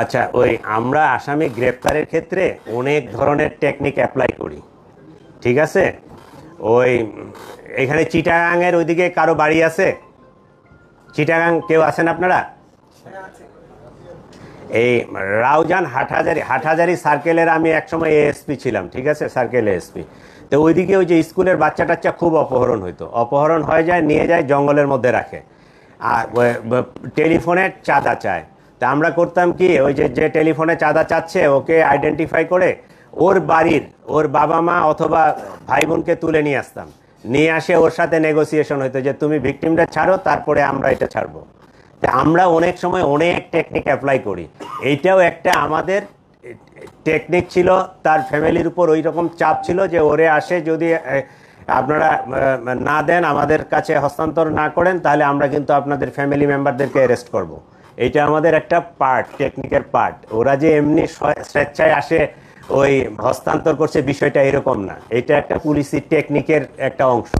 আচ্ছা, ওই আমরা আসামি গ্রেপ্তারের ক্ষেত্রে অনেক ধরনের টেকনিক অ্যাপ্লাই করি, ঠিক আছে? ওই এখানে চিটাগাংয়ের ওইদিকে কারো বাড়ি আছে? চিটাগাং কেউ আছেন আপনারা? এই রাউজান হাটহাজারি সার্কেলের আমি একসময় এএসপি ছিলাম, ঠিক আছে, সার্কেল এএসপি। তো ওইদিকে ওই যে স্কুলের বাচ্চা টাচ্চা খুব অপহরণ হইতো, অপহরণ হয়ে যায়, নিয়ে যায় জঙ্গলের মধ্যে রাখে, আর টেলিফোনে চাঁদা চায়। তা আমরা করতাম কি, ওই যে টেলিফোনে চাঁদা চাচ্ছে ওকে আইডেন্টিফাই করে ওর বাবা মা অথবা ভাই বোনকে তুলে নিয়ে আসতাম, নিয়ে আসে ওর সাথে নেগোসিয়েশন হইতো যে তুমি ভিকটিমটা ছাড়ো, তারপরে আমরা এটা ছাড়বো। তা আমরা অনেক সময় অনেক টেকনিক অ্যাপ্লাই করি। এইটাও একটা আমাদের টেকনিক ছিল। তার ফ্যামিলির উপর ওই রকম চাপ ছিল যে ওরে আসে যদি আপনারা না দেন, আমাদের কাছে হস্তান্তর না করেন, তাহলে আমরা কিন্তু আপনাদের ফ্যামিলি মেম্বারদেরকে অ্যারেস্ট করব। এইটা আমাদের একটা পার্ট, টেকনিকের পার্ট। ওরা যে এমনি স্বেচ্ছায় আসে ওই হস্তান্তর করছে, বিষয়টা এরকম না, এটা একটা পুলিশি টেকনিকের একটা অংশ।